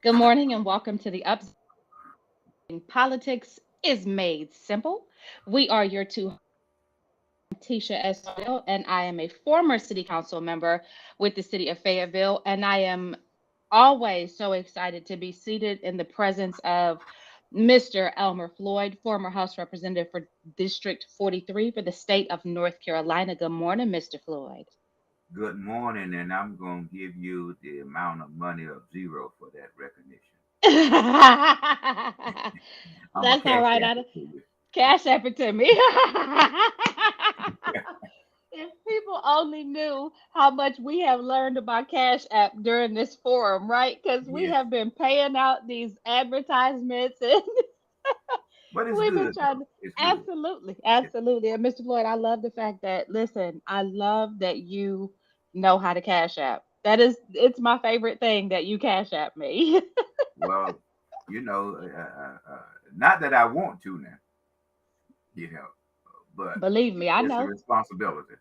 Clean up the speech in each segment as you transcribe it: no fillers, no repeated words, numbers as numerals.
Good morning and welcome to the Ups. Politics is made simple. We are your two, Tisha S. Doyle, and I am a former city council member with the city of Fayetteville. And I am always so excited to be seated in the presence of Mr. Elmer Floyd, former House Representative for District 43 for the state of North Carolina. Good morning, Mr. Floyd. Good morning, and I'm going to give you the amount of money of zero for that recognition. I'm a That's all cash right. app it to you. Cash app it to me. If people only knew how much we have learned about Cash App during this forum, right? Because we Yes, have been paying out these advertisements and but it's we've been good trying though. to It's good. absolutely, It's, absolutely. And Mr. Floyd, I love the fact that listen, I love that you know how to Cash App. It's my favorite thing that you Cash App me. well, you know, not that I want to now, you know, but Believe me, I it's a know. responsibility.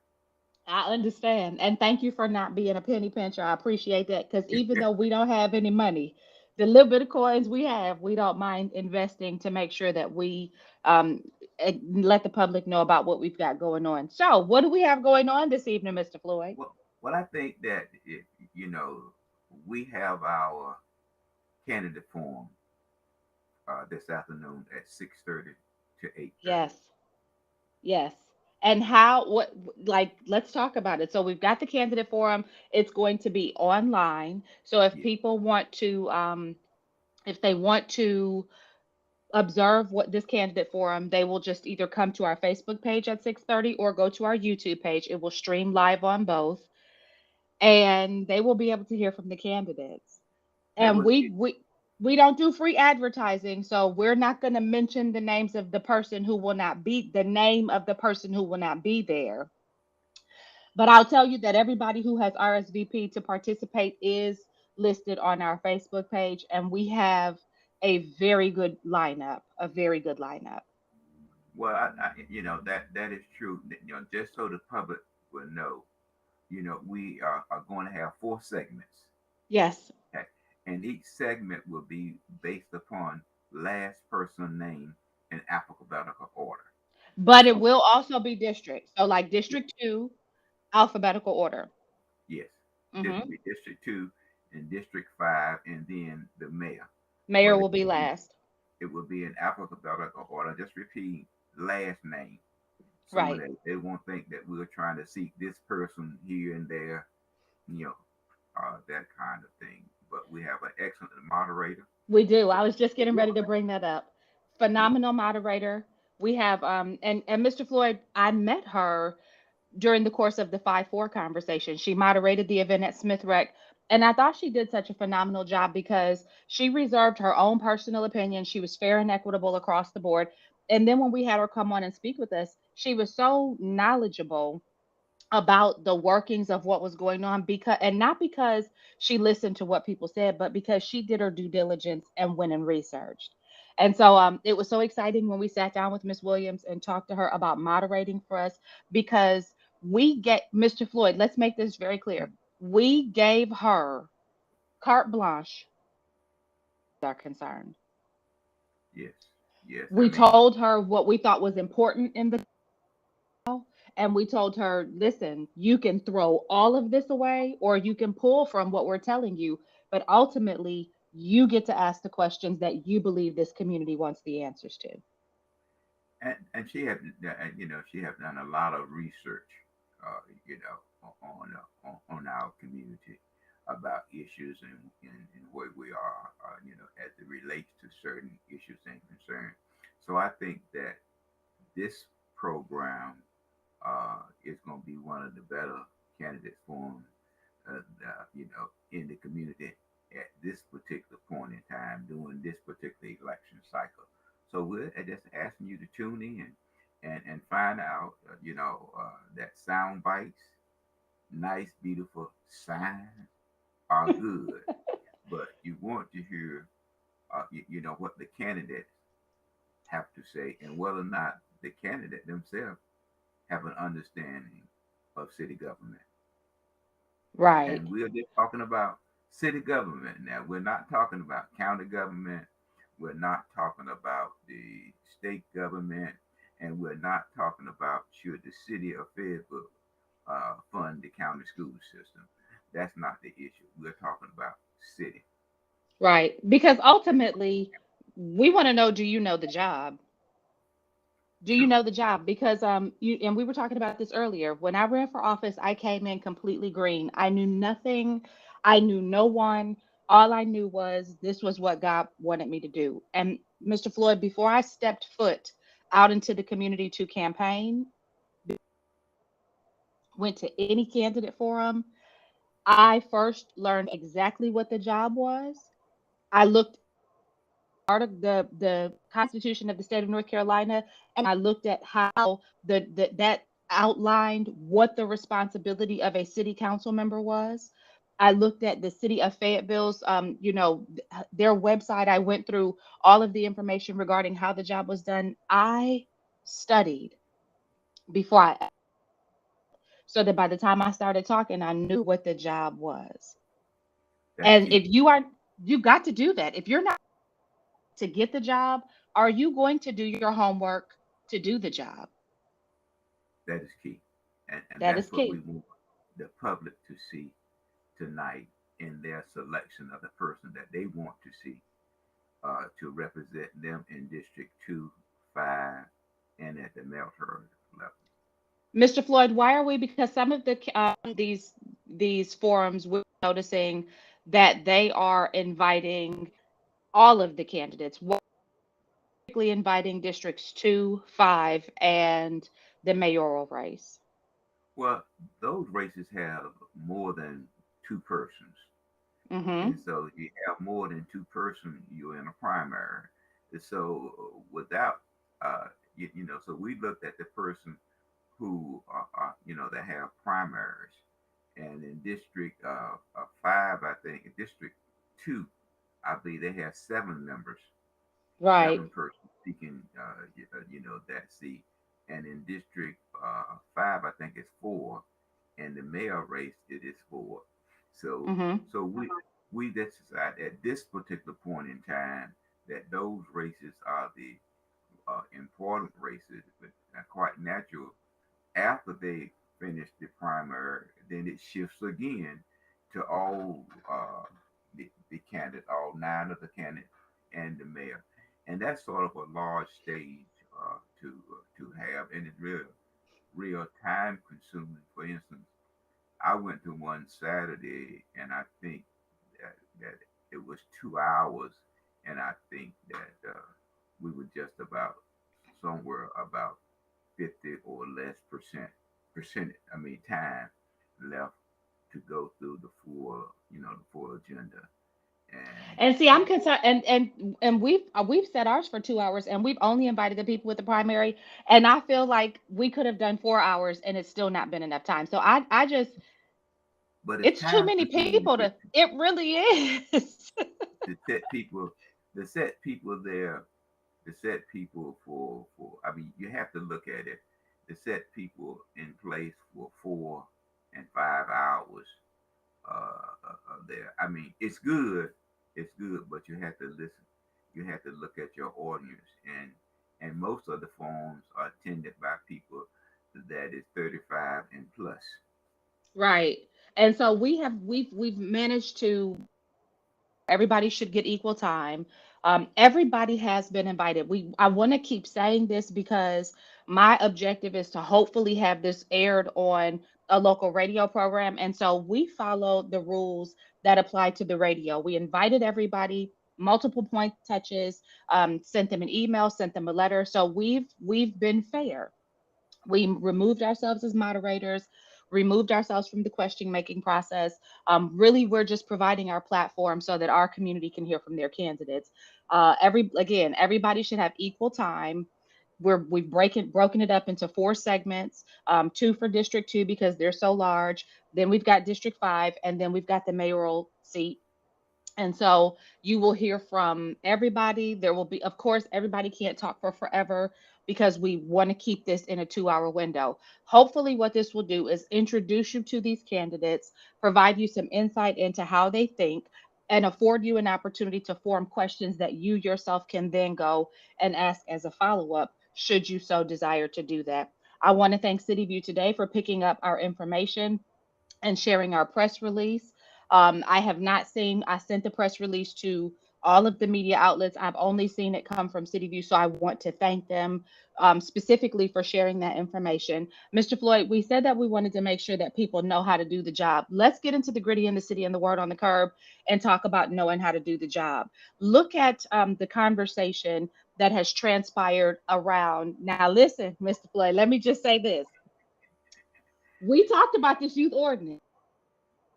I understand. And thank you for not being a penny pincher. I appreciate that because even though we don't have any money, the little bit of coins we have, we don't mind investing to make sure that we let the public know about what we've got going on. So, what do we have going on this evening, Mr. Floyd? Well, I think that you know, we have our candidate forum this afternoon at 6:30 to 8:30. Yes, yes. And how, what, like, let's talk about it. So, we've got the candidate forum. It's going to be online. So, if Yeah, people want to, if they want to observe what this candidate forum, they will just either come to our Facebook page at 6:30 or go to our YouTube page. It will stream live on both and they will be able to hear from the candidates. that And would be we don't do free advertising, so we're not going to mention the names of the person who will not be the name of the person who will not be there. But I'll tell you that everybody who has RSVP to participate is listed on our Facebook page, and we have a very good lineup, a very good lineup. well, you know that is true. You know, just so the public will know, you know, we are going to have four segments. Yes, Okay, and each segment will be based upon last person name in alphabetical order. but it So will also be districts. So, like yeah, District 2, alphabetical order. yes, this will Hmm. be District 2 and District 5, and then the mayor. Mayor But will be last. it will be in alphabetical order. Just repeat last name so Right. that they won't think that we're trying to seek this person here and there, you know, that kind of thing. But we have an excellent moderator. We do. So, I was just so getting ready to bring that up. yeah, Phenomenal moderator. We have and Mr. Floyd, I met her during the course of the 5-4 conversation. She moderated the event at Smith Rec. And I thought she did such a phenomenal job because she reserved her own personal opinion. She was fair and equitable across the board. And then when we had her come on and speak with us, she was so knowledgeable about the workings of what was going on because and not because she listened to what people said, but because she did her due diligence and went and researched. And so it was so exciting when we sat down with Miss Williams and talked to her about moderating for us because we get Mr. Floyd, let's make this very clear. We gave her carte blanche are concerned. yes, yes. I We mean, told her what we thought was important in the and we told her, listen, you can throw all of this away or you can pull from what we're telling you. But ultimately, you get to ask the questions that you believe this community wants the answers to. and she had, you know, she had done a lot of research on our community about issues and where we are, as it relates to certain issues and concerns. So I think that this program is going to be one of the better candidate forums, in the community at this particular point in time during this particular election cycle. So we're just asking you to tune in and find out, that sound bites, nice, beautiful signs are good, but you want to hear, what the candidates have to say and whether or not the candidate themselves have an understanding of city government. Right. And we're just talking about city government now. We're not talking about county government. We're not talking about the state government. And we're not talking about should the city of Fayetteville fund the county school system. That's not the issue. We're talking about city. Right. Because ultimately, we want to know, do you know the job? Do you True. know the job? Because you and we were talking about this earlier. When I ran for office, I came in completely green. I knew nothing. I knew no one. All I knew was this was what God wanted me to do. And Mr. Floyd, before I stepped foot out into the community to campaign, went to any candidate forum, I first learned exactly what the job was. I looked the Constitution of the state of North Carolina, and I looked at how that outlined what the responsibility of a city council member was. I looked at the city of Fayetteville's, their website. I went through all of the information regarding how the job was done. I studied before so that by the time I started talking, I knew what the job was. That's And key. if you got to do that. If you're not to get the job, are you going to do your homework to do the job? That is key. And That is that's what we key. want the public to see tonight in their selection of the person that they want to see to represent them in District 2, 5, and at the Melter level. Mr. Floyd, why are we? Because some of these forums, we're noticing that they are inviting all of the candidates. We're particularly inviting districts 2, 5, and the mayoral race. Well, those races have more than two persons. And Mm-hmm. so you have more than two persons, you're in a primary. And so without, so we looked at the person who that have primaries. And in District 5, I think, in District 2, I believe they have 7 members, Right. 7 persons seeking, that seat. And in District 5, I think it's 4. And the mayor race, it is 4. So, Mm-hmm. so we just decided at this particular point in time that those races are the important races, but quite natural after they finish the primary, then it shifts again to all the candidates, all 9 of the candidates, and the mayor, and that's sort of a large stage to have, and it's real time consuming. For instance, I went to one Saturday, and I think that it was 2 hours, and I think that we were just about somewhere about 50 or less percent I mean time left to go through the full agenda. And And see, I'm concerned, and we've set ours for 2 hours, and we've only invited the people with the primary, and I feel like we could have done 4 hours, and it's still not been enough time. So I just, but it's it's too time many consuming people to. It really is. to set people to set people there to set people for I mean you have to look at it to set people in place for 4 and 5 hours there. I mean, it's good, but you have to listen. You have to look at your audience, and most of the forums are attended by people that is 35 and plus. Right. And so we've managed to, everybody should get equal time. Everybody has been invited. I want to keep saying this because my objective is to hopefully have this aired on a local radio program. And so we follow the rules that apply to the radio. We invited everybody, multiple point touches, sent them an email, sent them a letter. So we've been fair. We removed ourselves as moderators, removed ourselves from the question making process. Really, we're just providing our platform so that our community can hear from their candidates. Everybody should have equal time. We've broken it up into four segments, two for District 2 because they're so large. Then we've got District 5, and then we've got the mayoral seat. And so you will hear from everybody. There will be, of course, everybody can't talk for forever because we want to keep this in a 2 hour window. Hopefully, what this will do is introduce you to these candidates, provide you some insight into how they think, and afford you an opportunity to form questions that you yourself can then go and ask as a follow up, should you so desire to do that. I want to thank City View today for picking up our information and sharing our press release. I have not seen, I sent the press release to all of the media outlets. I've only seen it come from City View. So I want to thank them specifically for sharing that information. Mr. Floyd, we said that we wanted to make sure that people know how to do the job. Let's get into the gritty in the city and the word on the curb and talk about knowing how to do the job. Look at the conversation that has transpired around. Now, listen, Mr. Floyd, let me just say this. We talked about this youth ordinance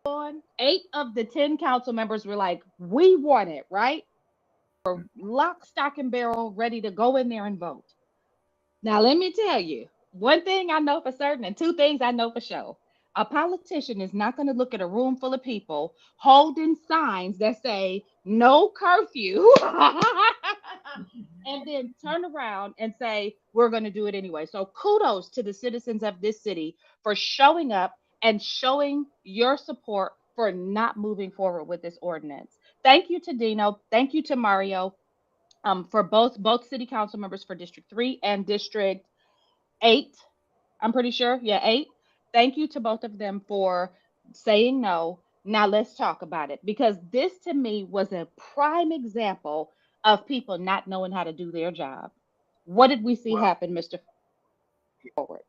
on. 8 of the 10 council members were like, we want it, right? Lock, stock, and barrel, ready to go in there and vote. Now, let me tell you one thing I know for certain, and two things I know for sure. A politician is not going to look at a room full of people holding signs that say no curfew and then turn around and say, we're going to do it anyway. So, kudos to the citizens of this city for showing up and showing your support for not moving forward with this ordinance. Thank you to Dino. Thank you to Mario, for both city council members for District 3 and District 8. I'm pretty sure. Yeah, 8. Thank you to both of them for saying no. Now let's talk about it because this to me was a prime example of people not knowing how to do their job. What did we see Well, happen, Mr. Forward?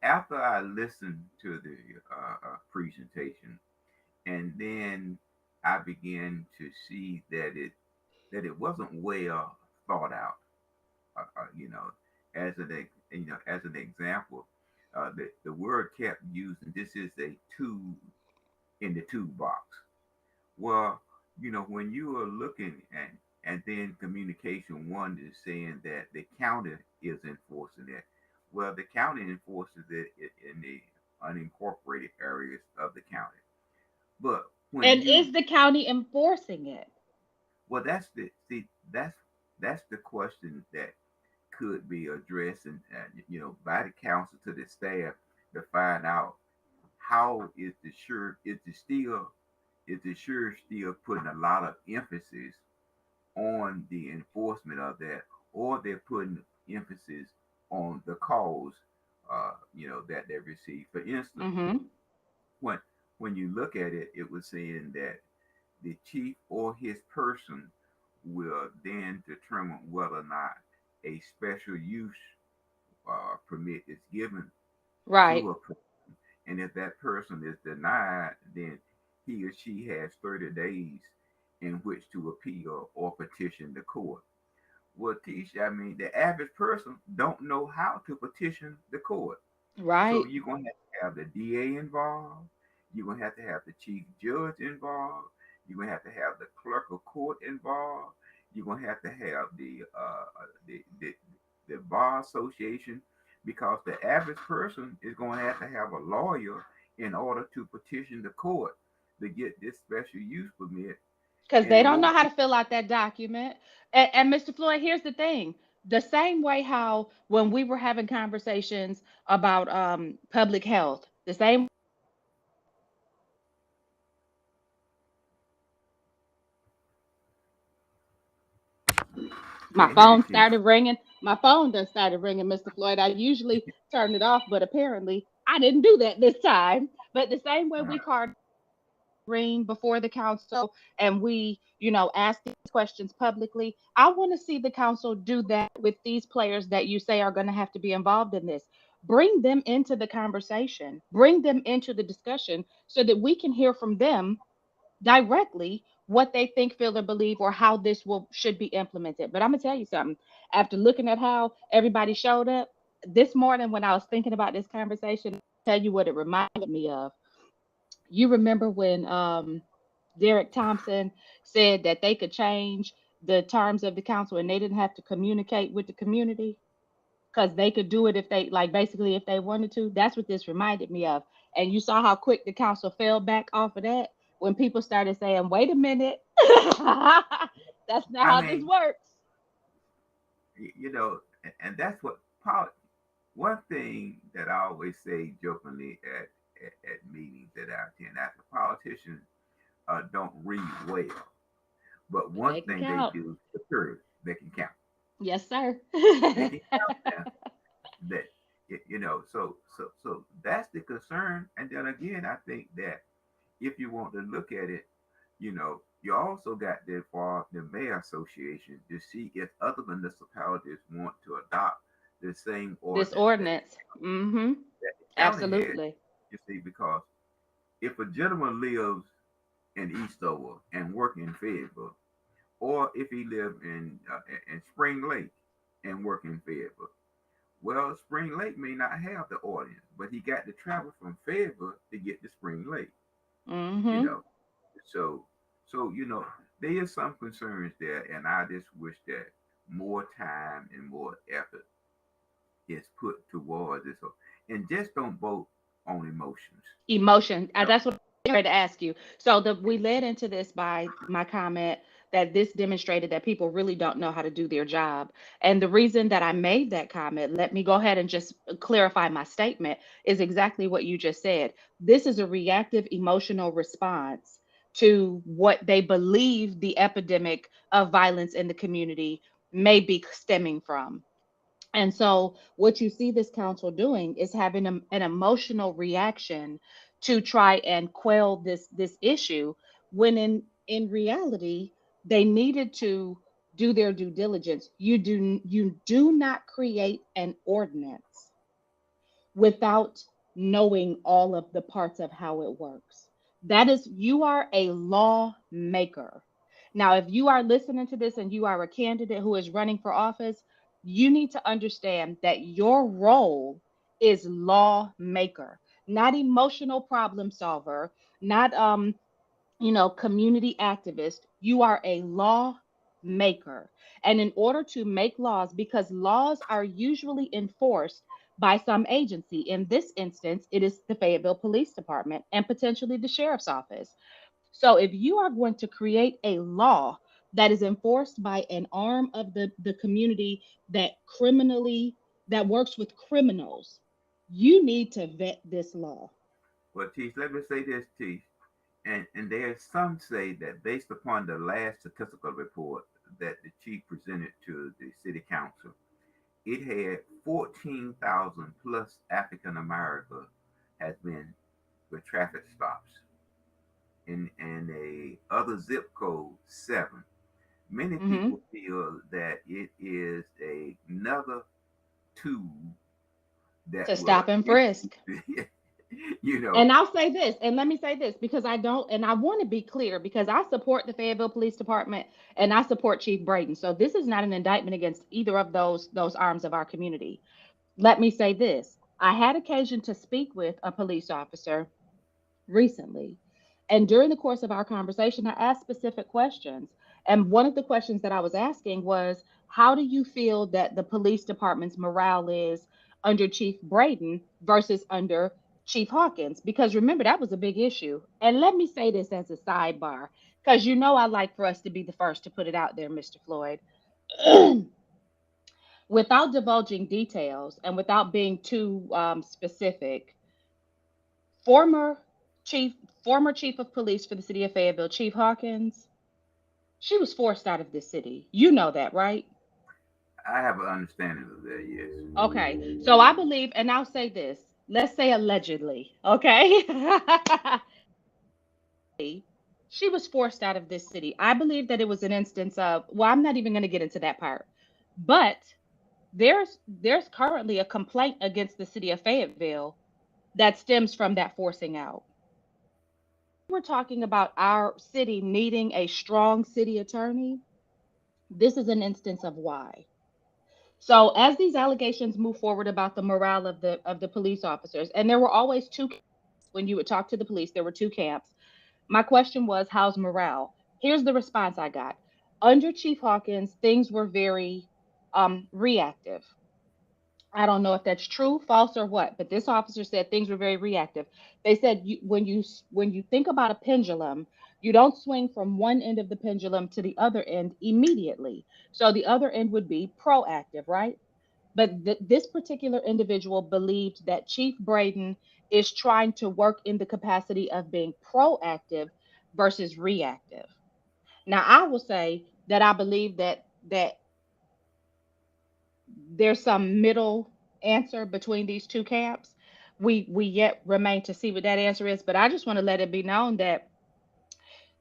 after I listened to the presentation, and then I began to see that it wasn't well thought out. You know, as an example, the word kept using, this is a tool in the toolbox. Well, when you are looking at, and then communication one is saying that the county is enforcing it. Well, the county enforces it in the unincorporated areas of the county. But when And you, is the county enforcing it? well, that's the question that could be addressed, and by the council to the staff to find out how is the sure still putting a lot of emphasis on the enforcement of that, or they're putting emphasis on the cause, that they receive. For instance, Mm-hmm. when when you look at it, it was saying that the chief or his person will then determine whether or not a special use permit is given Right. to a person. And if that person is denied, then he or she has 30 days in which to appeal or petition the court. Well, Tisha, I mean, the average person don't know how to petition the court. So Right. you're going to have the DA involved. You're going to have the chief judge involved. You're going to have the clerk of court involved. You're going to have the bar association, because the average person is going to have a lawyer in order to petition the court to get this special use permit. Because And they in don't know order how to fill out that document. And Mr. Floyd, here's the thing. The same way how when we were having conversations about public health, the same my can't hear you, phone Chief. started ringing. My phone done started ringing, Mr. Floyd. I usually turn it off, but apparently I didn't do that this time. But the same way we card ring before the council and we, ask these questions publicly. I want to see the council do that with these players that you say are going to have to be involved in this. Bring them into the conversation, bring them into the discussion so that we can hear from them directly what they think, feel, or believe, or how this will should be implemented. But I'm gonna tell you something. After looking at how everybody showed up this morning, when I was thinking about this conversation, I'll tell you what it reminded me of. You remember when Derek Thompson said that they could change the terms of the council and they didn't have to communicate with the community because they could do it if they, like, basically if they wanted to. That's what this reminded me of. And you saw how quick the council fell back off of that when people started saying, wait a minute, that's not I how this mean, works. and that's what pol- one thing that I always say jokingly at meetings that I attend, after politicians don't read well, but But one they can thing they count. do is secure, they can count. Yes, sir. They can count now that so that's the concern. And then again, I think that if you want to look at it, you also got there for the mayor association to see if other municipalities want to adopt the same This ordinance that ordinance. Mm-hmm. that the county has. Absolutely. You see, because if a gentleman lives in Eastover and work in Fayetteville, or if he live in Spring Lake and work in Fayetteville, well, Spring Lake may not have the ordinance, but he got to travel from Fayetteville to get to Spring Lake. You Mm-hmm. know, so there is some concerns there, and I just wish that more time and more effort is put towards this, and just don't vote on emotions. Emotion. You know, That's what I'm ready to ask you. So we led into this by my comment that this demonstrated that people really don't know how to do their job. And the reason that I made that comment, let me go ahead and just clarify my statement, is exactly what you just said. This is a reactive emotional response to what they believe the epidemic of violence in the community may be stemming from. And so, what you see this council doing is having an emotional reaction to try and quell this issue, when in reality they needed to do their due diligence. You do not create an ordinance without knowing all of the parts of how it works. That is, you are a lawmaker. Now, if you are listening to this and you are a candidate who is running for office, you need to understand that your role is lawmaker, not emotional problem solver, not community activist. You are a law maker. And in order to make laws, because laws are usually enforced by some agency, in this instance, it is the Fayetteville Police Department and potentially the sheriff's office. So if you are going to create a law that is enforced by an arm of the community that works with criminals, you need to vet this law. but Teach, let me say this, Teach, and there's some say that based upon the last statistical report that the chief presented to the city council, it had 14,000 plus African America has been with traffic stops. In a other zip code 7. Many Hmm. people feel that it is another tool To that will stop and increase, frisk. you know. And I'll say this, and let me say this, because I don't, and I want to be clear, because I support the Fayetteville Police Department and I support Chief Braden. So this is not an indictment against either of those arms of our community. Let me say this. I had occasion to speak with a police officer recently. And during the course of our conversation, I asked specific questions. And one of the questions that I was asking was, how do you feel that the police department's morale is under Chief Braden versus under Chief Hawkins? Because remember, that was a big issue. And let me say this as a sidebar, because I like for us to be the first to put it out there, Mr. Floyd. Without divulging details and without being too specific, former chief former chief of police for the city of Fayetteville, Chief Hawkins, she was forced out of the city. You know that, right? I have an understanding of that, yes. Okay. So I believe, and I'll say this, let's say allegedly, okay? she was forced out of this city. I believe that it was an instance of, well, I'm not even going to get into that part, but there's currently a complaint against the city of Fayetteville that stems from that forcing out. We're talking about our city needing a strong city attorney. This is an instance of why. So as these allegations move forward about the morale of the police officers, and there were always two camps. When you would talk to the police, there were two camps. My question was, how's morale? Here's the response I got. Under Chief Hawkins, things were very reactive. I don't know if that's true, false, or what, but this officer said things were very reactive. They said when you think about a pendulum, you don't swing from one end of the pendulum to the other end immediately. So the other end would be proactive, right? But this particular individual believed that Chief Braden is trying to work in the capacity of being proactive versus reactive. Now, I will say that I believe that there's some middle answer between these two camps. We yet remain to see what that answer is, but I just want to let it be known that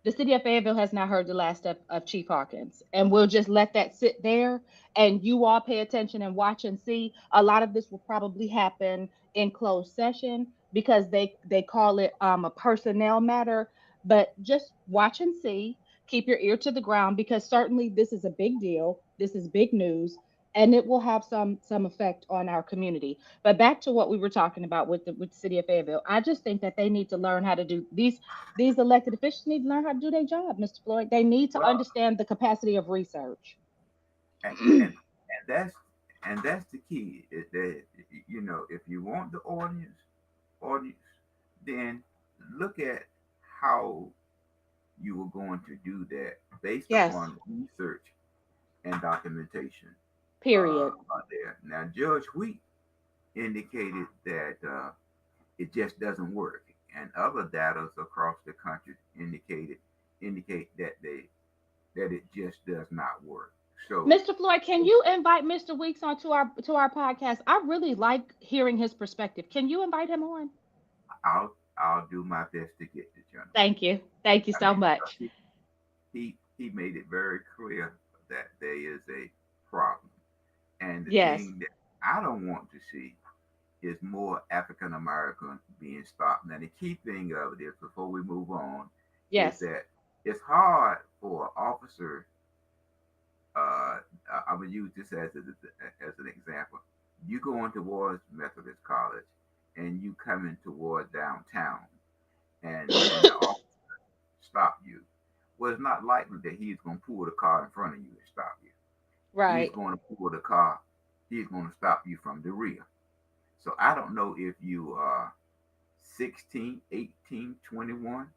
the city of Fayetteville has not heard the last of Chief Hawkins, and we'll just let that sit there. And you all pay attention and watch and see. A lot of this will probably happen in closed session because they call it a personnel matter. But just watch and see. Keep your ear to the ground because certainly this is a big deal. This is big news, and it will have some effect on our community. But back to what we were talking about with the city of Fayetteville, I just think that they need to learn how to do these elected officials need to learn how to do their job, Mr. Floyd. They need to Well, understand the capacity of research. and and, and that's the key. Is that if you want the audience, then look at how you were going to do that based Yes, upon research and documentation period. there. Now, Judge Wheat indicated that it just doesn't work, and other data across the country indicate that it just does not work. So Mr. Floyd, can you invite Mr. Weeks onto our podcast? I really like hearing his perspective. Can you invite him on? I'll do my best to get the gentleman. Thank you. Thank you I so mean, much. he made it very clear that there is a problem, and the Yes. thing that I don't want to see is more African Americans being stopped. Now, the key thing of it is, before we move on, is Yes. that it's hard for an officer. I'm gonna use this as an example. You going towards Methodist College, and you coming towards downtown, and the officer stop you. Well, it's not likely that he's going to pull the car in front of you and stop you. He's Right. going to pull the car. He's going to stop you from the rear. So I don't know if you are 16, 18, 21,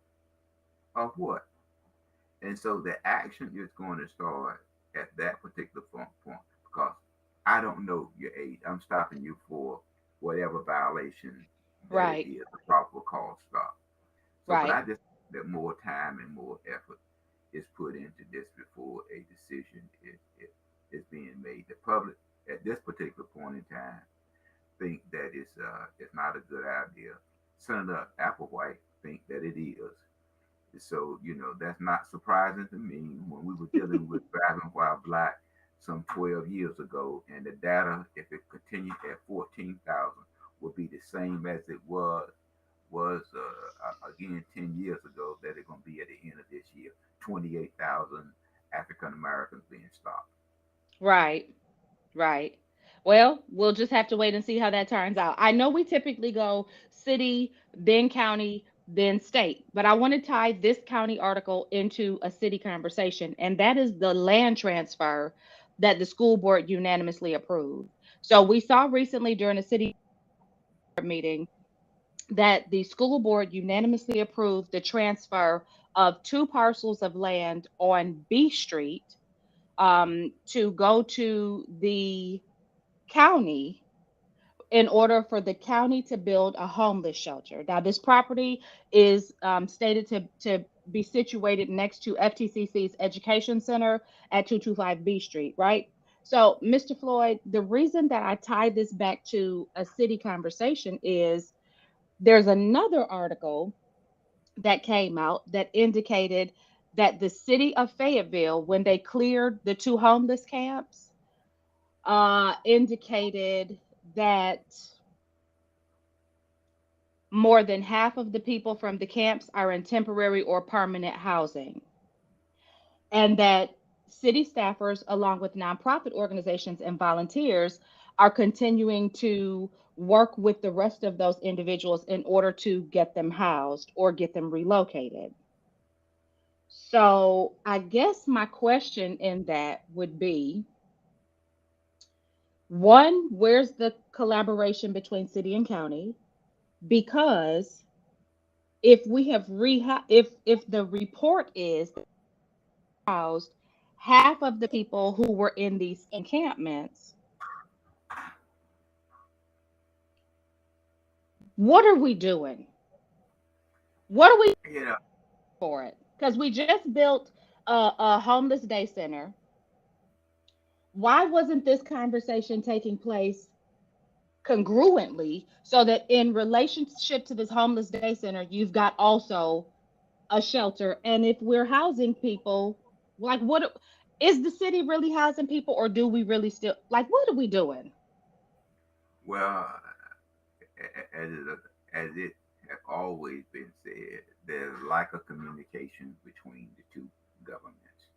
or what. And so the action is going to start at that particular point because I don't know your age. I'm stopping you for whatever violation that it Right. is, a probable cause stop. So, but Right. I just that more time and more effort is put into this before a decision is being made. The public at this particular point in time think that it's not a good idea. Senator Applewhite think that it is. So, that's not surprising to me when we were dealing with driving while black some 12 years ago, and the data, if it continued at 14,000, would be the same as it was again 10 years ago, that it's going to be at the end of this year 28,000 African Americans being stopped. Right. Right. Well, we'll just have to wait and see how that turns out. I know we typically go city, then county, then state, but I want to tie this county article into a city conversation, and that is the land transfer that the school board unanimously approved. So we saw recently during a city board meeting that the school board unanimously approved the transfer of two parcels of land on B Street to go to the county in order for the county to build a homeless shelter. Now, this property is stated to be situated next to FTCC's Education Center at 225 B Street, right? So, Mr. Floyd, the reason that I tie this back to a city conversation is there's another article that came out that indicated that the city of Fayetteville, when they cleared the two homeless camps, indicated that more than half of the people from the camps are in temporary or permanent housing, and that city staffers, along with nonprofit organizations and volunteers, are continuing to work with the rest of those individuals in order to get them housed or get them relocated. So, I guess my question in that would be one, where's the collaboration between city and county? Because if we have if the report is housed half of the people who were in these encampments, what are we doing? What are we You know, for it? Because we just built a homeless day center. Why wasn't this conversation taking place congruently so that in relationship to this homeless day center, you've got also a shelter? And if we're housing people, like what is the city really housing people, or do we really still like what are we doing? well, as it has always been said, there's lack of communication between the two governments.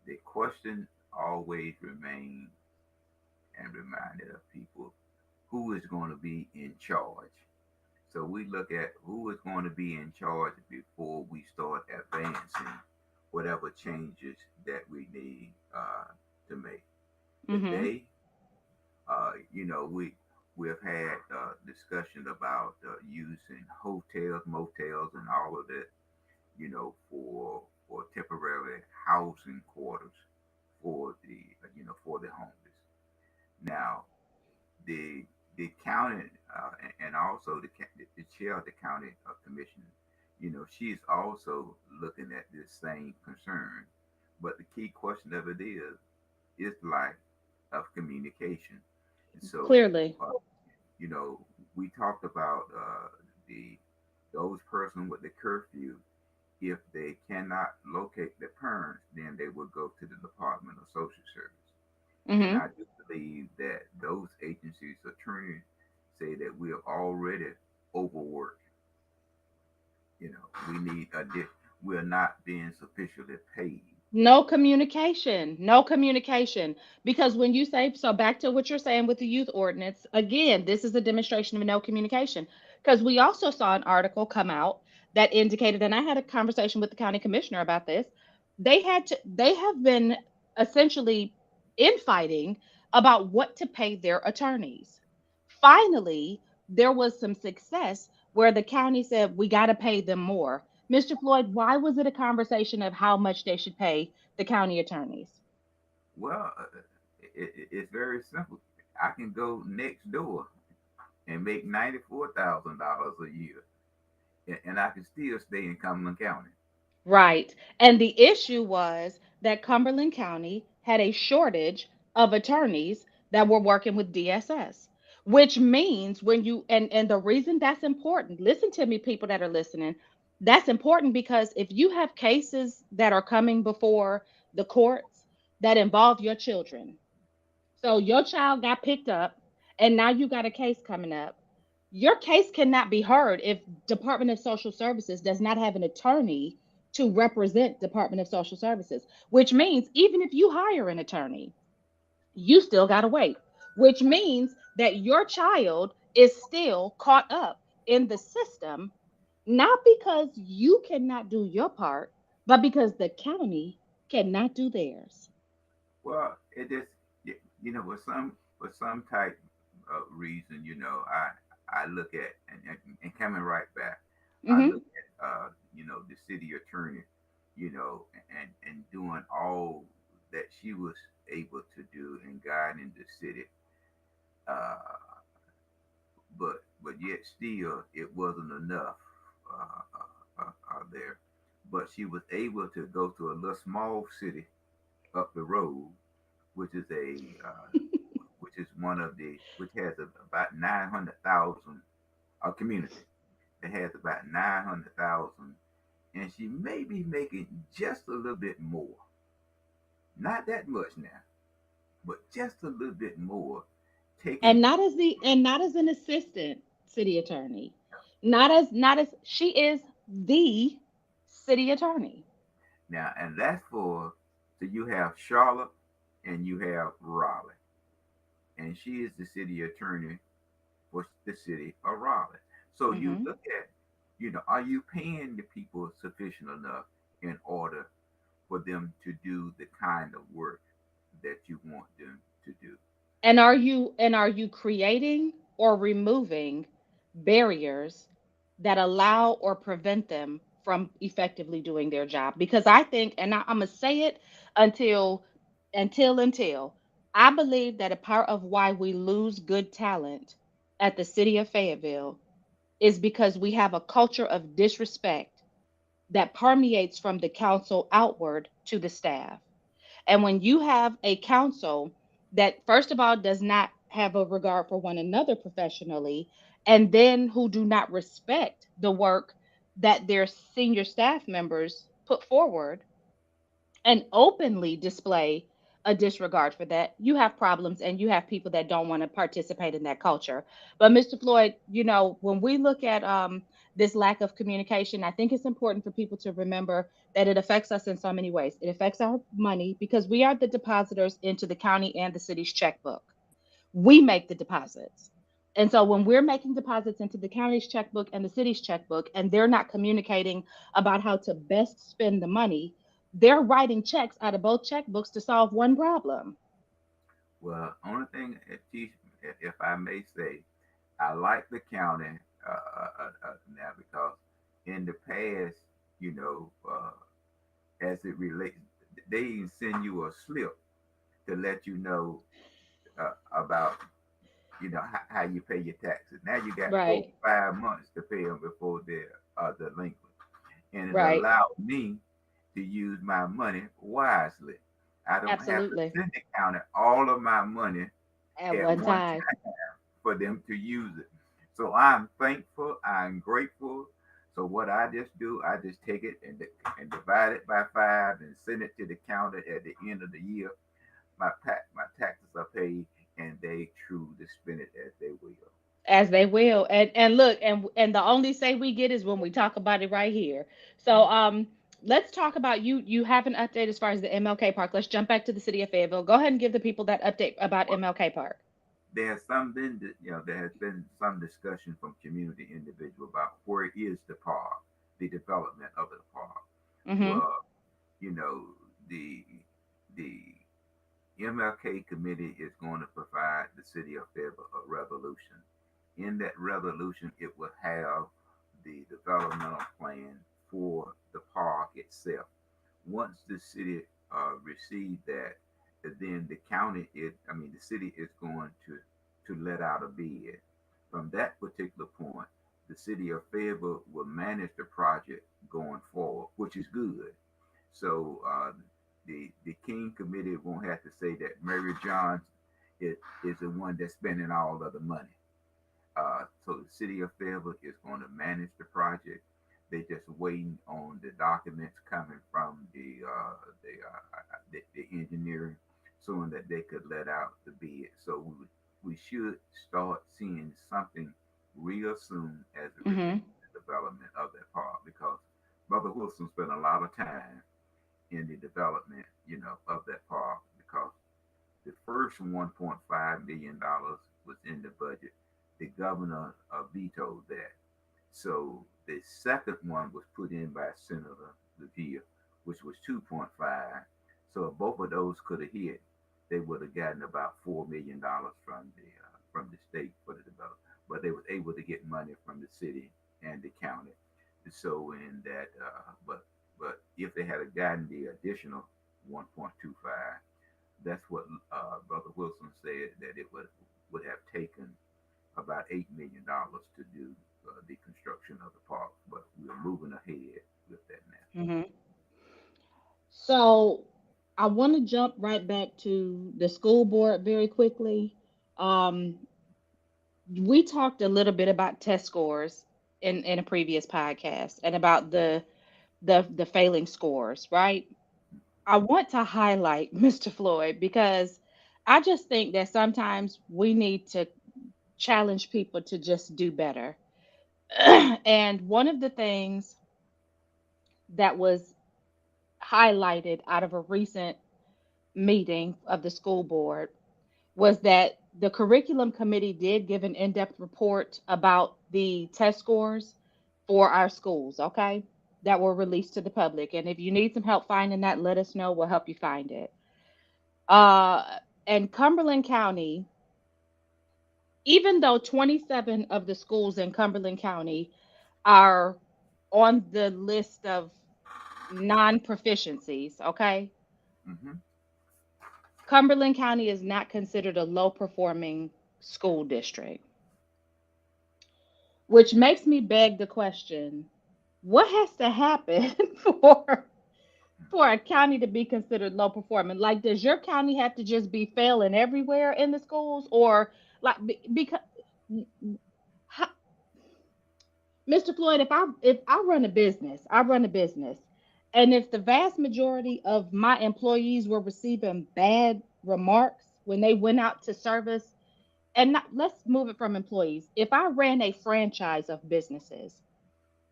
The question always remains and reminded of people who is going to be in charge. So we look at who is going to be in charge before we start advancing whatever changes that we need to make. Mm-hmm. Today, we've had discussion about using hotels, motels, and all of that, for temporary housing quarters for the homeless. Now, the the county and also the chair of the county commission, she's also looking at this same concern. But the key question of it is lack of communication. And so, Clearly. uh, you know, we talked about the those person with the curfew. If they cannot locate their parents, then they will go to the Department of Social Service. And Mm-hmm. I do believe that those agencies, attorneys, say that we are already overworked. We need we are not being sufficiently paid. No communication, no communication. Because when you say, so back to what you're saying with the youth ordinance, again, this is a demonstration of no communication. Because we also saw an article come out that indicated, and I had a conversation with the county commissioner about this. They have been essentially infighting about what to pay their attorneys. Finally, there was some success where the county said, we got to pay them more. Mr. Floyd, why was it a conversation of how much they should pay the county attorneys? Well, it's very simple. I can go next door and make $94,000 a year, and I can still stay in Cumberland County. Right. And the issue was that Cumberland County had a shortage of attorneys that were working with DSS, which means when you and the reason that's important, listen to me, people that are listening, that's important because if you have cases that are coming before the courts that involve your children, so your child got picked up and now you got a case coming up. Your case cannot be heard if Department of Social Services does not have an attorney to represent Department of Social Services, which means even if you hire an attorney, you still got to wait, which means that your child is still caught up in the system, not because you cannot do your part, but because the county cannot do theirs. Well, it just with some type of reason, I look at and coming right back, I Hmm. look at the city attorney, and doing all that she was able to do in guiding the city, uh, but yet still it wasn't enough there. But she was able to go to a little small city up the road, which is which is one of the which has about 900,000 community. that has about 900,000, and she may be making just a little bit more, not that much now, but just a little bit more, And taking not as an assistant city attorney. Not as she is the city attorney. now, and that's for, so you have Charlotte and you have Raleigh, and she is the city attorney for the city of Raleigh. So you Hmm. look at, are you paying the people sufficient enough in order for them to do the kind of work that you want them to do? And are you creating or removing barriers that allow or prevent them from effectively doing their job? Because I think, and I'm gonna say it until until I believe that a part of why we lose good talent at the city of Fayetteville is because we have a culture of disrespect that permeates from the council outward to the staff. And when you have a council that, first of all, does not have a regard for one another professionally, and then who do not respect the work that their senior staff members put forward, and openly display a disregard for that, you have problems and you have people that don't want to participate in that culture. But Mr. Floyd, when we look at this lack of communication, I think it's important for people to remember that it affects us in so many ways. It affects our money because we are the depositors into the county and the city's checkbook. We make the deposits. And so when we're making deposits into the county's checkbook and the city's checkbook, and they're not communicating about how to best spend the money, they're writing checks out of both checkbooks to solve one problem. Well, only thing, if I may say, I like the county now because in the past, as it relates, they even send you a slip to let you know about how you pay your taxes. Now you got four, Right, 5 months to pay them before they're delinquent, and it right. allowed me to use my money wisely. I don't have to Absolutely. send the county all of my money At at one one time. time for them to use it. So I'm thankful. I'm grateful. So what I just do, I just take it and divide it by 5 and send it to the county at the end of the year. My taxes are paid, and they truly spend it as they will. As they will. And look, and the only say we get is when we talk about it right here. So let's talk about you have an update as far as the MLK Park. Let's jump back to the city of Fayetteville. Go ahead and give the people that update about Well, MLK Park. there has been some discussion from community individual about where is the park, the development of the park. Mhm. Well, you know, the the MLK committee is going to provide the city of Fayetteville a resolution. In that resolution, it will have the developmental plan for the park itself. Once the city receives that, then the city is going to let out a bid. From that particular point, the city of Fayetteville will manage the project going forward, which is good. So the King Committee won't have to say that Mary Johns is the one that's spending all of the money. So the city of Fayetteville is going to manage the project. They just waiting on the documents coming from the engineering, so that they could let out the bid. So we should start seeing something real soon as it relates Mhm. to the development of that park, because Brother Wilson spent a lot of time in the development, of that park, because the first $1.5 million was in the budget. The governor vetoed that. So the second one was put in by Senator Levere, which was 2.5. So if both of those could have hit, they would have gotten about $4 million from the state for the development. But they was able to get money from the city and the county. So in that, but if they had gotten the additional 1.25, that's what Brother Wilson said, that it would have taken about $8 million to do the construction of the park. But we're moving ahead with that now. Mhm. So I want to jump right back to the school board very quickly. Um we talked a little bit about test scores in a previous podcast and about the failing scores, right? I want to highlight Mr. Floyd because I just think that sometimes we need to challenge people to just do better. And one of the things that was highlighted out of a recent meeting of the school board was that the curriculum committee did give an in-depth report about the test scores for our schools, okay, that were released to the public. And if you need some help finding that, let us know. We'll help you find it. Uh, and Cumberland County, even though 27 of the schools in Cumberland County are on the list of non proficiencies, okay, Hmm. Cumberland County is not considered a low performing school district, which makes me beg the question, what has to happen for a county to be considered low performing? Like, does your county have to just be failing everywhere in the schools, or like because Mr. Floyd, if I run a business, I run a business, and if the vast majority of my employees were receiving bad remarks when they went out to service, and not, let's move it from employees. If I ran a franchise of businesses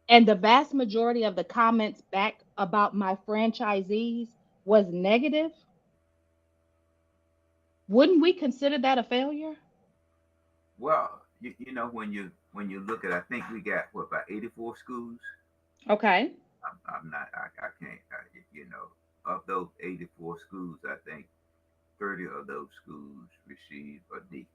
and the vast majority of the comments back about my franchisees was negative, wouldn't we consider that a failure? Well, when you look at, I think we got what, about 84 schools. Okay. I'm not. I can't. Of those 84 schools, I think 30 of those schools receive a D.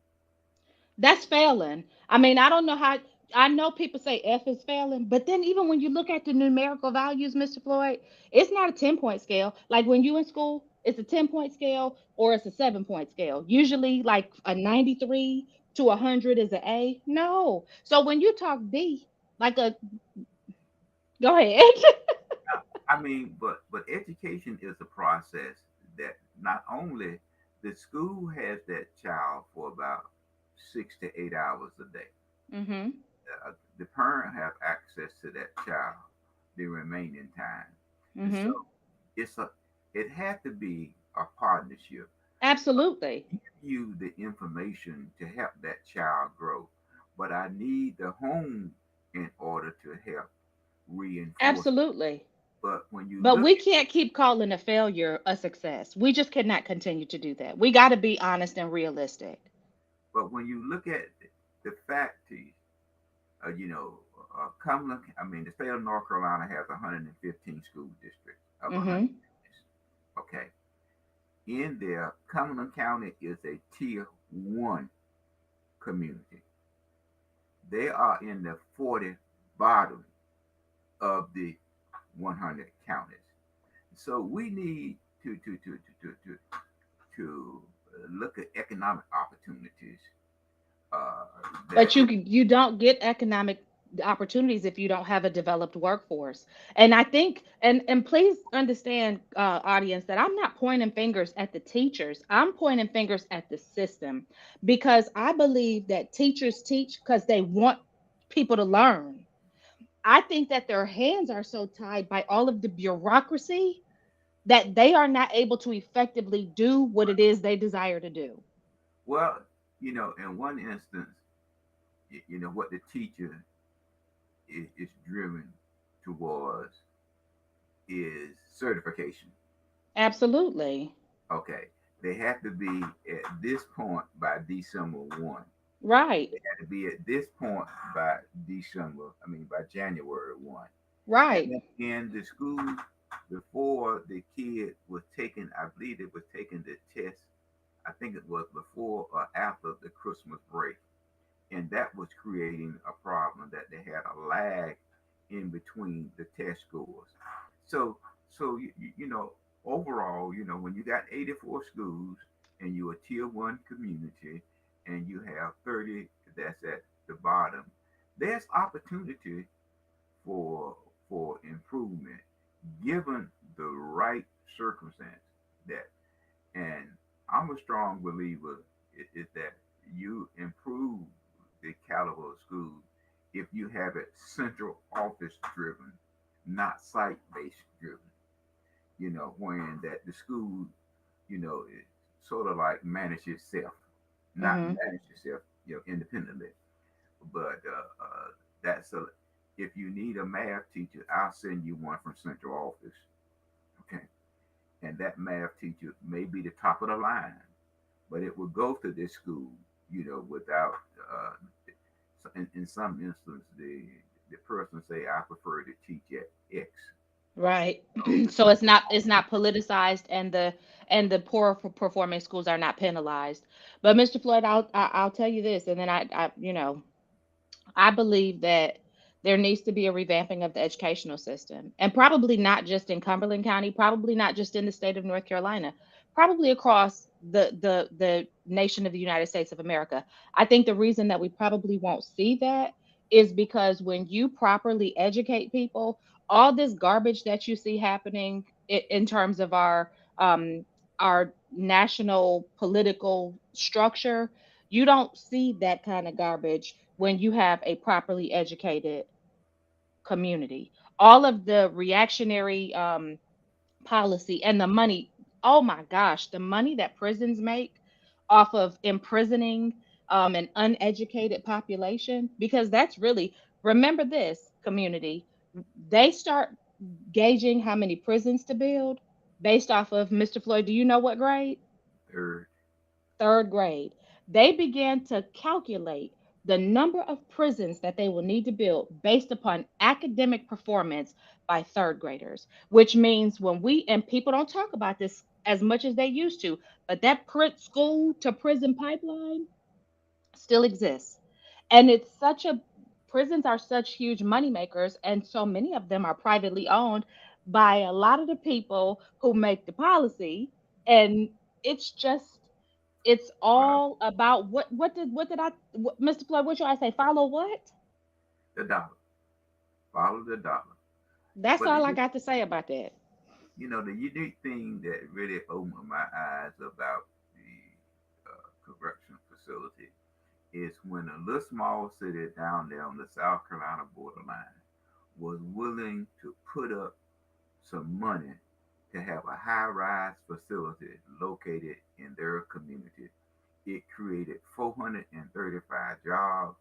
That's failing. I mean, I don't know how. I know people say F is failing, but then even when you look at the numerical values, Mr. Floyd, it's not a 10-point scale. Like when you in school, it's a 10-point scale or it's a 7-point scale. Usually, like a 93 to 100 is an A. No. So when you talk D, like a, go ahead. I mean, but education is a process that not only the school has that child for about 6 to 8 hours a day. Mhm. The parent have access to that child the remaining time, and so Mhm. it's a it had to be a partnership. Absolutely. Give you the information to help that child grow, but I need the home in order to help reinforce. Absolutely. But when you But look we can't keep calling a failure a success. We just cannot continue to do that. We got to be honest and realistic. But when you look at the factors, Cumberland, I mean, the state of North Carolina has 115 school districts of 100 Mhm. units. Okay. In there, Cumberland County is a tier one community. They are in the 40 bottom of the 100 counties. So we need to look at economic opportunities. Uh, But that you don't get economic opportunities if you don't have a developed workforce. And I think and please understand, audience, that I'm not pointing fingers at the teachers. I'm pointing fingers at the system because I believe that teachers teach because they want people to learn. I think that their hands are so tied by all of the bureaucracy that they are not able to effectively do what it is they desire to do. well, in one instance, what the teacher is driven towards is certification. Absolutely. Okay, they have to be at this point by December 1. Right. They had to be at this point by December, I mean, by January 1. And Right. in the school, before the kid was taking, I believe it was taking the test, I think it was before or after the Christmas break. And that was creating a problem that they had a lag in between the test scores. So, so overall, when you got 84 schools and you're a tier one community and you have 30 that's at the bottom, there's opportunity for for improvement given the right circumstance. That and I'm a strong believer is that you improve the caliber of school if you have it central office driven, not site based driven. When that the school, it sort of like manage itself, not Mm-hmm. manage itself, independently. But that's a if you need a math teacher, I'll send you one from central office. Okay, and that math teacher may be the top of the line, but it will go to this school, without. In some instance, the person say, "I prefer to teach at X." Right. So, So it's not politicized, and the poor performing schools are not penalized. But Mr. Floyd, I'll tell you this, and then I believe that there needs to be a revamping of the educational system, and probably not just in Cumberland County, probably not just in the state of North Carolina, probably across the nation of the United States of America. I think the reason that we probably won't see that is because when you properly educate people, all this garbage that you see happening in terms of our national political structure, you don't see that kind of garbage when you have a properly educated community. All of the reactionary policy and the money, oh my gosh, the money that prisons make off of imprisoning an uneducated population, because that's really, remember this community, they start gauging how many prisons to build based off of, Mr. Floyd, do you know what grade? third, Third grade. They began to calculate the number of prisons that they will need to build based upon academic performance by third graders, which means when we, and people don't talk about this as much as they used to, but that school to prison pipeline still exists. And it's such a, prisons are such huge money makers, and so many of them are privately owned by a lot of the people who make the policy. And it's just, it's well, all about what, Mr. Floyd, what should I say? Follow what? the dollar, follow the dollar. That's But all I got to say about that. the unique thing that really opened my eyes about the correction facility is when a little small city down there on the South Carolina borderline was willing to put up some money to have a high rise facility located in their community. It created 435 jobs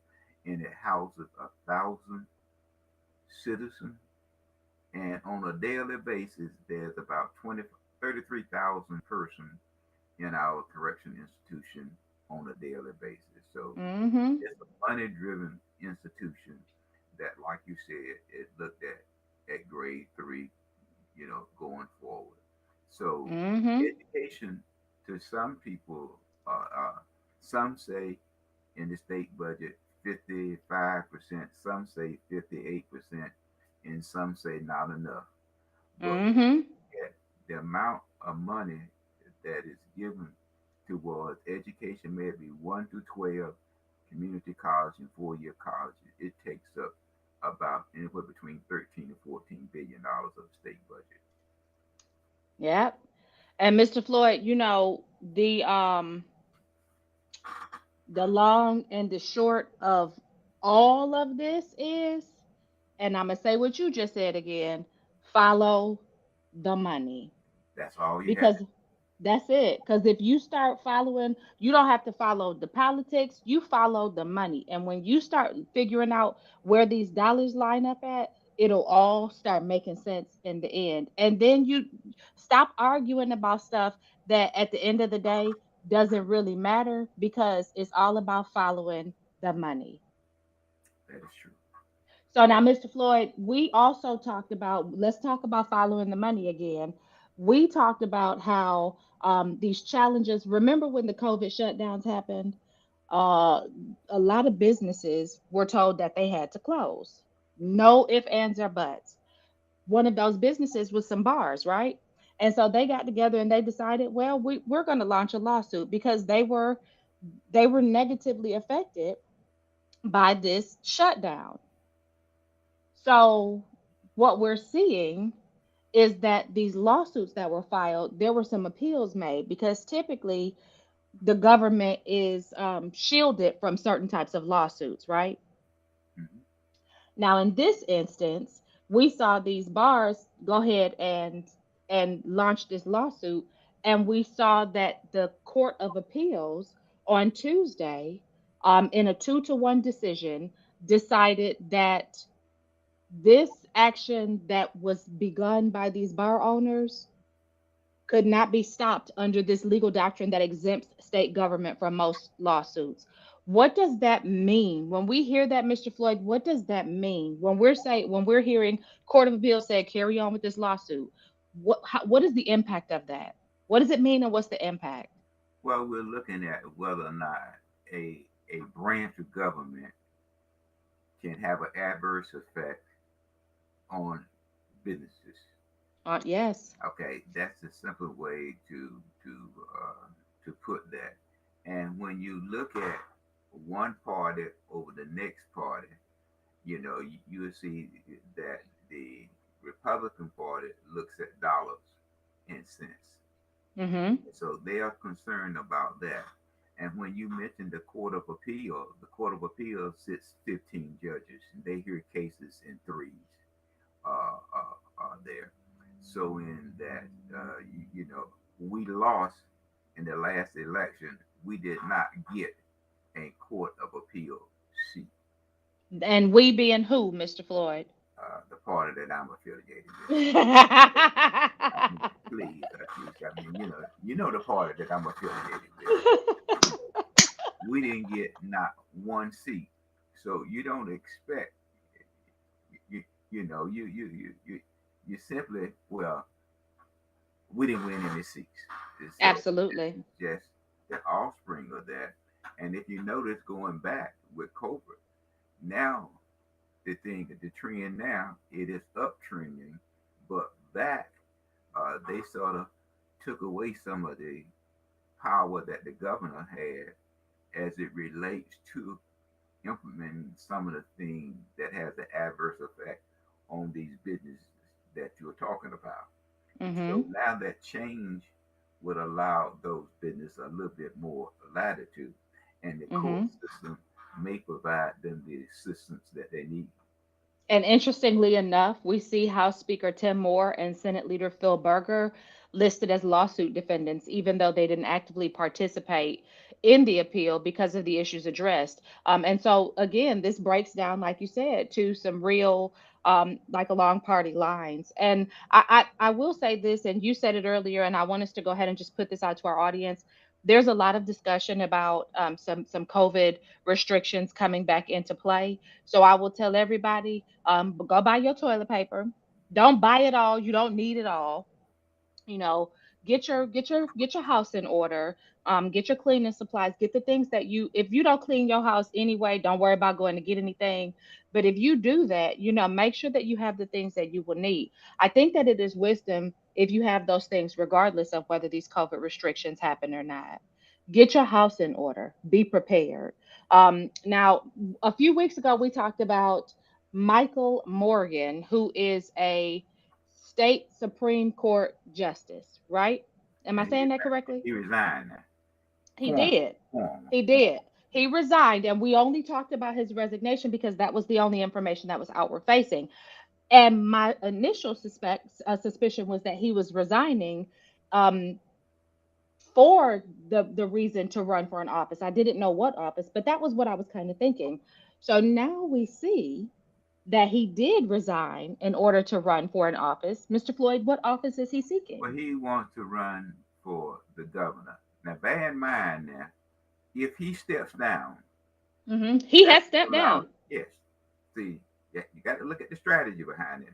and it houses 1,000 citizens. And on a daily basis, there's about 33,000 persons in our correction institution on a daily basis. So Mm-hmm. it's a money driven institution that, like you said, it looked at grade three, going forward. So Mm-hmm. education to some people, some say in the state budget 55%, some say 58%, and some say not enough. But when Mm-hmm. you get the amount of money that is given towards education, maybe 1 to 12 community college and 4-year colleges, it takes up about anywhere between 13 to $14 billion of the state budget. Yep. And Mr. Floyd, the long and the short of all of this is, and I'm gonna say what you just said again, follow the money. That's all you have. Because that's it. Because if you start following, you don't have to follow the politics, you follow the money. And when you start figuring out where these dollars line up at, it'll all start making sense in the end. And then you stop arguing about stuff that at the end of the day doesn't really matter, because it's all about following the money. That is true. So now, Mr. Floyd, we also talked about, let's talk about following the money again. We talked about how these challenges, remember when the COVID shutdowns happened? Uh, a lot of businesses were told that they had to close. No ifs, ands, or buts. One of those businesses was some bars, right? And so they got together and they decided, well, we're going to launch a lawsuit because they were negatively affected by this shutdown. So, what we're seeing is that these lawsuits that were filed, there were some appeals made, because typically the government is shielded from certain types of lawsuits, right? Hmm. Now, in this instance, we saw these bars go ahead and launch this lawsuit, and we saw that the Court of Appeals on Tuesday, in a 2-1 decision, decided that this action that was begun by these bar owners could not be stopped under this legal doctrine that exempts state government from most lawsuits. What does that mean? When we hear that, Mr. Floyd, what does that mean? When we're hearing Court of Appeal say carry on with this lawsuit, what is the impact of that? What does it mean and what's the impact? Well, we're looking at whether or not a branch of government can have an adverse effect on businesses. Yes. Okay, that's a simple way uh, to put that. And when you look at one party over the next party, you will see that the Republican Party looks at dollars and cents. Mm-hmm. So they are concerned about that. And when you mentioned the Court of Appeal, the Court of Appeal sits 15 judges, and they hear cases in threes there. So in that, we lost in the last election. We did not get a Court of Appeal seat. And we being who, Mr. Floyd? The party that I'm affiliated with. I mean, please. I mean, the party that I'm affiliated with. We didn't get not one seat. So you don't expect, you, you know, you simply, well, we didn't win any seats. So this Absolutely. is just the offspring of that. And if you notice, going back with COVID, now the trend now, it is uptrending, but back, they sort of took away some of the power that the governor had as it relates to implementing some of the things that has an adverse effect on these businesses that you're talking about. So Mm-hmm. now that change would allow those businesses a little bit more latitude, and the court Mm-hmm. system may provide them the assistance that they need. And interestingly enough, we see House Speaker Tim Moore and Senate Leader Phil Berger listed as lawsuit defendants, even though they didn't actively participate in the appeal because of the issues addressed. And so, again, this breaks down, like you said, to some real, like along party lines. And I will say this, and you said it earlier, and I want us to go ahead and just put this out to our audience. There's a lot of discussion about some COVID restrictions coming back into play. So I will tell everybody, go buy your toilet paper. Don't buy it all. You don't need it all. You know, get your house in order. Get your cleaning supplies. Get the things that you, if you don't clean your house anyway, don't worry about going to get anything. But if you do that, make sure that you have the things that you will need. I think that it is wisdom if you have those things, regardless of whether these COVID restrictions happen or not. Get your house in order. Be prepared. Now, a few weeks ago, we talked about Michael Morgan, who is a state Supreme Court justice, right? Am I And saying that correctly? he resigned now. He Form, did. form, He form. did. He resigned, and we only talked about his resignation because that was the only information that was outward facing. And my initial suspicion was that he was resigning um, for the reason to run for an office. I didn't know what office, but that was what I was kind of thinking. So now we see that he did resign in order to run for an office. Mr. Floyd, what office is he seeking? Well, he wants to run for the governor. Now, bear in mind now, if he steps down, He that has stepped will allow, down. yes, see, yeah, you got to look at the strategy behind it.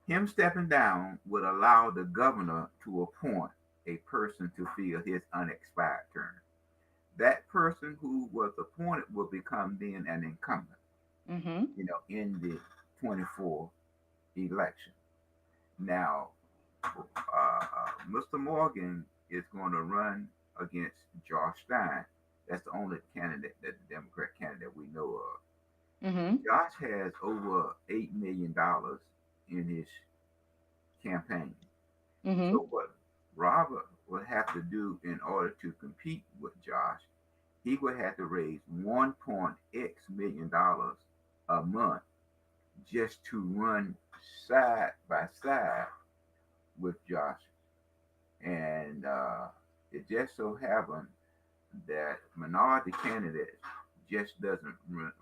Him stepping down would allow the governor to appoint a person to fill his unexpired term. That person who was appointed will become then an incumbent, Hmm. in the 24 election. Now, Mr. Morgan is going to run against Josh Stein. That's the only candidate, that the Democrat candidate we know of. Hmm. Josh has over $8 million in his campaign. Hmm. So what Robert would have to do in order to compete with Josh, he would have to raise 1 point X million dollars a month just to run side by side with Josh. And it just so happened that minority candidate just doesn't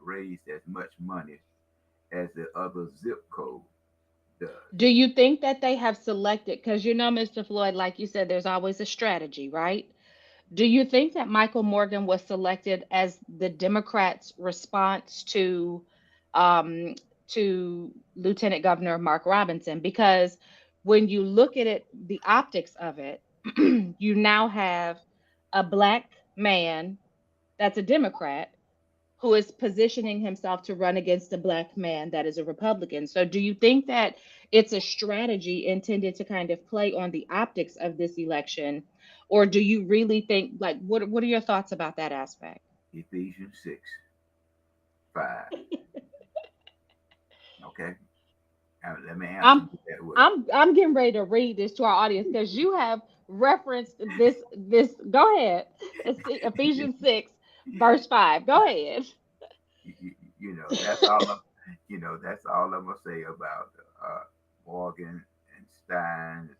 raise as much money as the other zip code does. Do you think that they have selected, because Mr. Floyd, like you said, there's always a strategy, right? Do you think that Michael Morgan was selected as the Democrats' response um, to Lieutenant Governor Mark Robinson? Because when you look at it, the optics of it, you now have a black man that's a Democrat who is positioning himself to run against a black man that is a Republican. So, do you think that it's a strategy intended to kind of play on the optics of this election? Or do you really think, like, what are your thoughts about that aspect? Ephesians 6:5. Okay, now, let me answer I'm you that way. I'm getting ready to read this to our audience because you have referenced this. Go ahead. It's Ephesians 6, verse 5. Go ahead. That's all. That's all I'm gonna say about Morgan and Steins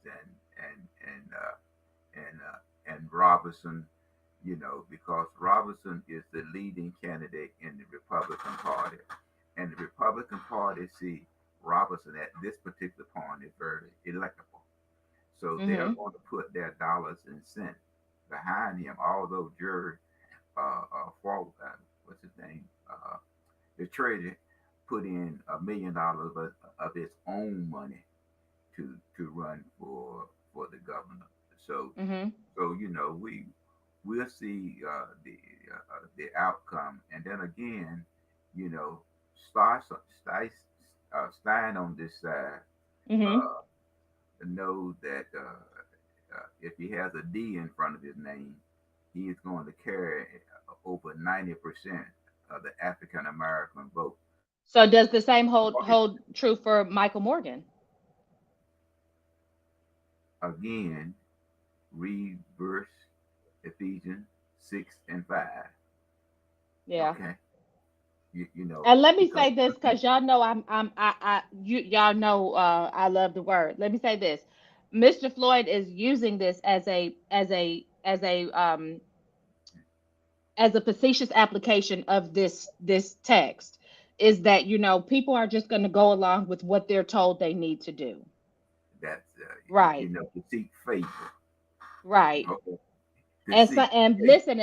and Robertson. Because Robertson is the leading candidate in the Republican Party, and the Republican Party see Robertson at this particular point is very electable. So they are Mm-hmm. going to put their dollars and cents behind him. Although Jerry, what's his name, the treasurer put in $1 million of his own money to run for the governor. So Mm-hmm. we'll see the outcome, and then again, you know, Stein on this side Mm-hmm. uh, knows that if he has a D in front of his name, he is going to carry over 90% of the African American vote. So does the same hold true for Michael Morgan? Again, read verse Ephesians 6 and 5. Yeah. Okay, you know And let me because say this, because y'all know y'all know I love the word. Let me say this. Mr. Floyd is using this as a facetious application of this text, is that people are just going to go along with what they're told they need to do. that's Right. to seek favor. Right. Okay, to And so, seek and favor. listen,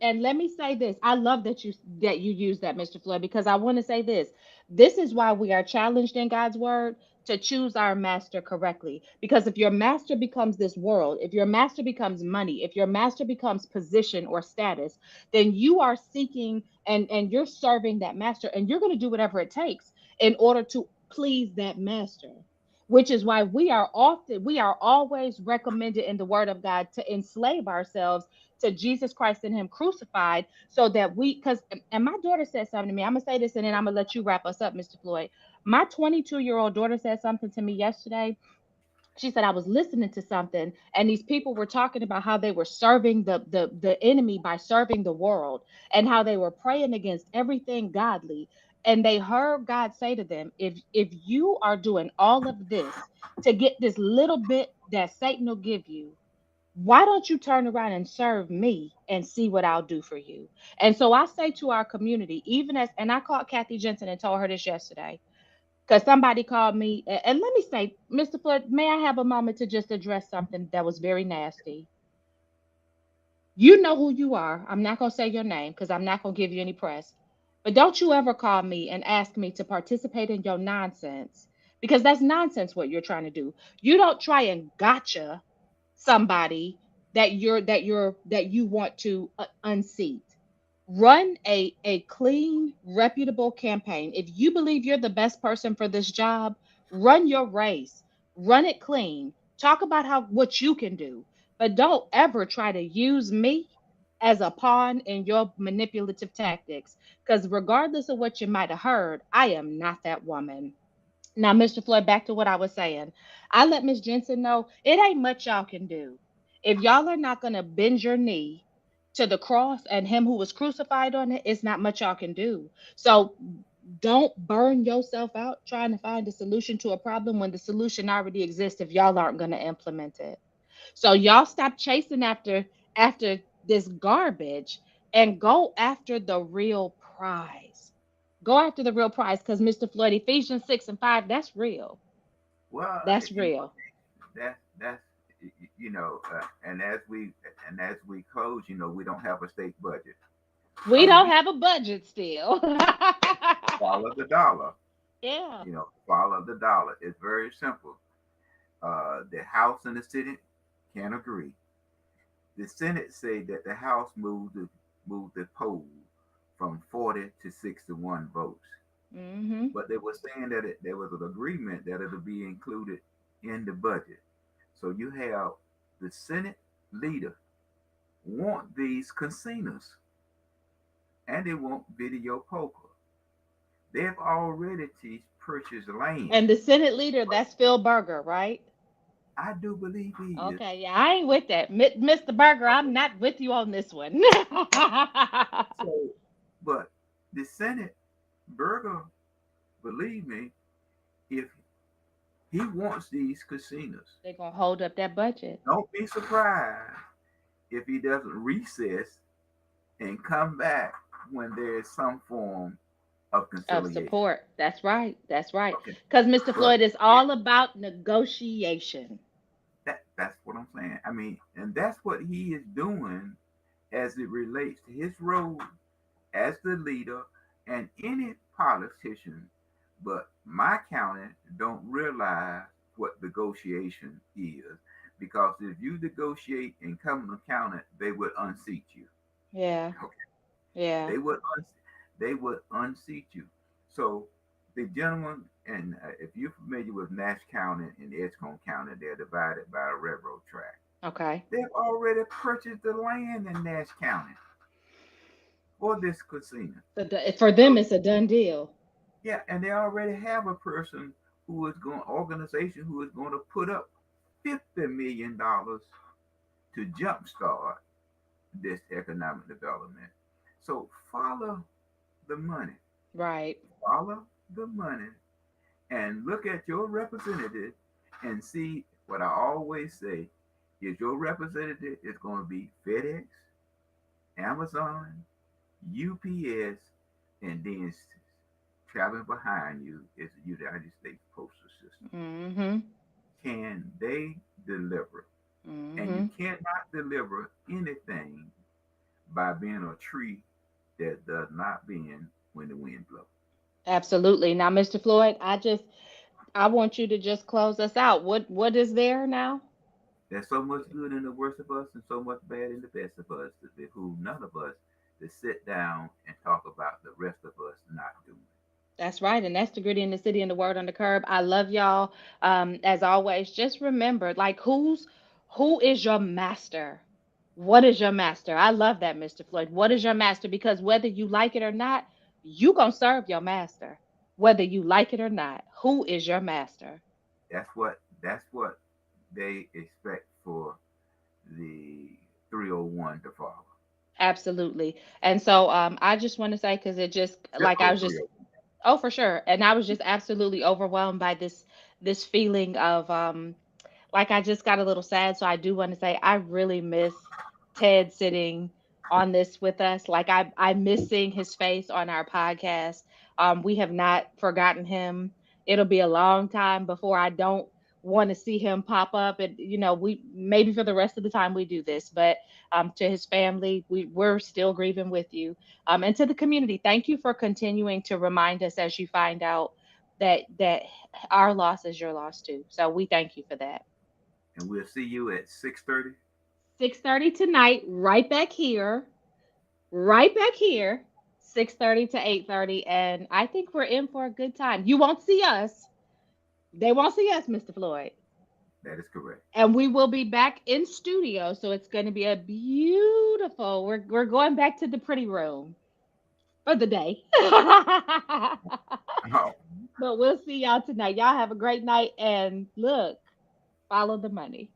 and let me say this. I love that you use that, Mr. Floyd, because I want to say this. This is why we are challenged in God's word to choose our master correctly. Because if your master becomes this world, if your master becomes money, if your master becomes position or status, then you are seeking and you're serving that master, and you're going to do whatever it takes in order to please that master. Which is why we are always recommended in the word of God to enslave ourselves to Jesus Christ and him crucified, so that because and my daughter said something to me. I'm gonna say this and then I'm gonna let you wrap us up, Mr. Floyd. My 22-year-old daughter said something to me yesterday. She said, I was listening to something and these people were talking about how they were serving the enemy by serving the world, and how they were praying against everything godly. And they heard God say to them, if you are doing all of this to get this little bit that Satan will give you, why don't you turn around and serve me and see what I'll do for you? And so I say to our community, even as, and I called Kathy Jensen and told her this yesterday, because somebody called me, and let me say, Mr. Flood, may I have a moment to just address something that was very nasty? You know who you are. I'm not going to say your name because I'm not going to give you any press. But don't you ever call me and ask me to participate in your nonsense, because that's nonsense what you're trying to do. You don't try and gotcha somebody that you want to unseat. Run a clean, reputable campaign. If you believe you're the best person for this job, run your race. Run it clean. Talk about how what you can do, but don't ever try to use me as a pawn in your manipulative tactics, because regardless of what you might have heard, I am not that woman. Now, Mr. Floyd, back to what I was saying. I let Miss Jensen know it ain't much y'all can do. If y'all are not going to bend your knee to the cross and him who was crucified on it, it's not much y'all can do. So Don't burn yourself out trying to find a solution to a problem when the solution already exists if y'all aren't going to implement it. So y'all stop chasing after this garbage and go after the real prize. Go after the real prize because Mr. Floyd, Ephesians 6 and 5, that's real. Well, That's you know, real. that's and as we close, we don't have a state budget. We don't We have a budget still. follow the dollar. Yeah. Follow the dollar. It's very simple. The House and the Senate can't agree. The Senate say that the House moved the poll from 40 to 61 votes, Hmm. but they were saying that there was an agreement that it'll be included in the budget. So you have the Senate leader want these casinos and they want video poker. They've already purchased land. And the Senate leader, that's Phil Berger, right? I do believe he is. Okay, yeah, I ain't with that. Mr. Berger, I'm not with you on this one. So, but the Senate, Berger, believe me, if he wants these casinos, They're gonna hold up that budget don't be surprised if he doesn't recess and come back when there is some form of of conciliation. support. That's right. That's right. Okay, Because Mr. but Floyd is all about negotiation. that's what I'm saying. I mean, and that's what he is doing as it relates to his role as the leader and any politician. But my county don't realize what negotiation is because if you negotiate in Cumberland County, they would unseat you. Yeah. Okay, Yeah. they would they would unseat you. So the gentleman, and if you're familiar with Nash County and Edgecombe County, they're divided by a railroad track. Okay. They've already purchased the land in Nash County for this casino. So for them, So it's a done deal. yeah, and they already have a person who is going organization who is going to put up $50 million to jumpstart this economic development. So follow the money. Right. Follow the money and look at your representative and see what I always say is your representative is going to be FedEx, Amazon, UPS, and then traveling behind you is the United States Postal System. Mm-hmm. Can they deliver? And Mm-hmm. you cannot deliver anything by being a tree that does not bend when the wind blows. Absolutely. Now, Mr. Floyd, I want you to just close us out. What is there now? There's so much good in the worst of us and so much bad in the best of us that behoove none of us to sit down and talk about the rest of us not doing. That's right. And that's the gritty in the city and the word on the curb. I love y'all. As always, just remember, like who is your master? What is your master? I love that, Mr. Floyd. What is your master? Because whether you like it or not, you gonna serve your master. Whether you like it or not. Who is your master? That's what they expect for the 301 to follow. Absolutely. And so I just want to say, because it just Except like for I the was just 301. oh for sure. And I was just absolutely overwhelmed by this feeling of like I just got a little sad. So I do want to say I really miss Ted sitting on this with us. Like I miss seeing his face on our podcast. We have not forgotten him. It'll be a long time before I don't want to see him pop up. And we maybe for the rest of the time we do this, but to his family, we're still grieving with you. And to the community, thank you for continuing to remind us as you find out that our loss is your loss too. So we thank you for that. And we'll see you at 6:30. 6:30 tonight, right back here, 6:30 to 8:30, and I think we're in for a good time. You won't see us. They won't see us, Mr. Floyd. That is correct. And we will be back in studio, so it's going to be a beautiful. We're going back to the pretty room for the day. Oh, But we'll see y'all tonight. Y'all have a great night and look, follow the money.